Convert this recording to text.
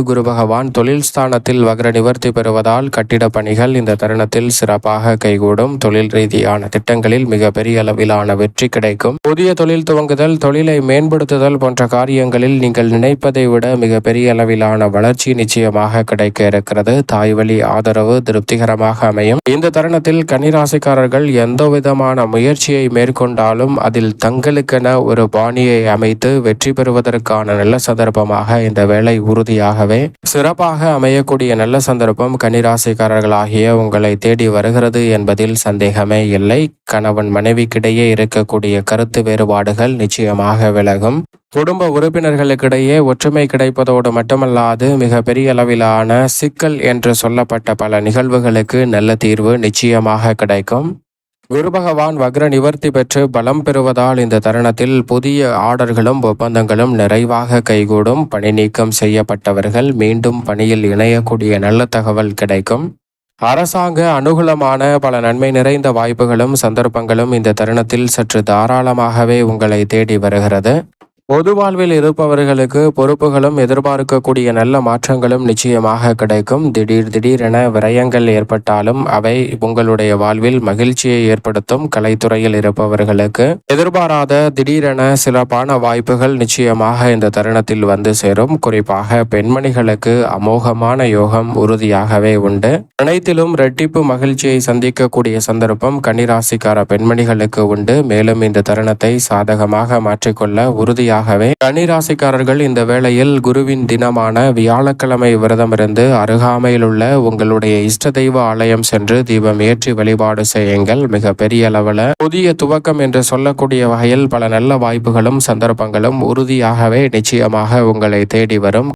குரு பகவான் தொழில் ஸ்தானத்தில் வக்ர நிவர்த்தி பெறுவதால் கட்டிட பணிகள் இந்த தருணத்தில் சிறப்பாக கைகூடும். தொழில் ரீதியான திட்டங்களில் மிக பெரிய அளவிலான வெற்றி கிடைக்கும். புதிய தொழில் துவங்குதல், தொழிலை மேம்படுத்துதல் போன்ற காரியங்களில் நீங்கள் நினைப்பதை விட மிக பெரிய அளவிலான வளர்ச்சி நிச்சயமாக கிடைக்க இருக்கிறது. தாய் வழி ஆதரவு திருப்திகரமாக அமையும். இந்த தருணத்தில் கன்னிராசிக்காரர்கள் எந்த விதமான முயற்சியை மேற்கொண்டாலும் அதில் தங்களுக்கென ஒரு பாணியை அமைத்து வெற்றி பெறுவதற்கான நல்ல சந்தர்ப்பமாக இந்த வேலை உறுதியாகவே சிறப்பாக அமையக்கூடிய நல்ல சந்தர்ப்பம் கன்னிராசிக்காரர்களாகிய உங்களை தேடி வருகிறது என்பதில் சந்தேகமே இல்லை. கணவன் மனைவிக்கிடையே இருக்கக்கூடிய கருத்து வேறுபாடுகள் நிச்சயமாக விலகும். குடும்ப உறுப்பினர்களுக்கிடையே ஒற்றுமை கிடைப்பதோடு மட்டுமல்லாது மிக பெரிய அளவிலான சிக்கல் என்று சொல்லப்பட்ட பல நிகழ்வுகளுக்கு நல்ல தீர்வு நிச்சயமாக கிடைக்கும். குரு பகவான் வக்ர நிவர்த்தி பெற்று பலம் பெறுவதால் இந்த தருணத்தில் புதிய ஆர்டர்களும் ஒப்பந்தங்களும் நிறைவாக கைகூடும். பணி நீக்கம் செய்யப்பட்டவர்கள் மீண்டும் பணியில் இணையக்கூடிய நல்ல தகவல் கிடைக்கும். அரசாங்க அனுகூலமான பல நன்மை நிறைந்த வாய்ப்புகளும் சந்தர்ப்பங்களும் இந்த தருணத்தில் சற்று தாராளமாகவே உங்களை தேடி வருகிறது. பொது வாழ்வில் இருப்பவர்களுக்கு பொறுப்புகளும் எதிர்பார்க்கக்கூடிய நல்ல மாற்றங்களும் நிச்சயமாக கிடைக்கும். திடீரென விரயங்கள் ஏற்பட்டாலும் அவை உங்களுடைய வாழ்வில் மகிழ்ச்சியை ஏற்படுத்தும். கலைத்துறையில் இருப்பவர்களுக்கு எதிர்பாராத திடீரென சிறப்பான வாய்ப்புகள் நிச்சயமாக இந்த தருணத்தில் வந்து சேரும். குறிப்பாக பெண்மணிகளுக்கு அமோகமான யோகம் உறுதியாகவே உண்டு. அனைத்திலும் இரட்டிப்பு மகிழ்ச்சியை சந்திக்கக்கூடிய சந்தர்ப்பம் கன்னிராசிக்கார பெண்மணிகளுக்கு உண்டு. மேலும் இந்த தருணத்தை சாதகமாக மாற்றிக்கொள்ள உறுதியாக கன்னிராசிக்காரர்கள் இந்த வேளையில் குருவின் தினமான வியாழக்கிழமை விரதமிருந்து அருகாமையில் உள்ள உங்களுடைய இஷ்ட தெய்வ ஆலயம் சென்று தீபம் ஏற்றி வழிபாடு செய்யுங்கள். மிக பெரிய அளவில் புதிய துவக்கம் என்று சொல்லக்கூடிய வகையில் பல நல்ல வாய்ப்புகளும் சந்தர்ப்பங்களும் உறுதியாகவே நிச்சயமாக உங்களை தேடி வரும்.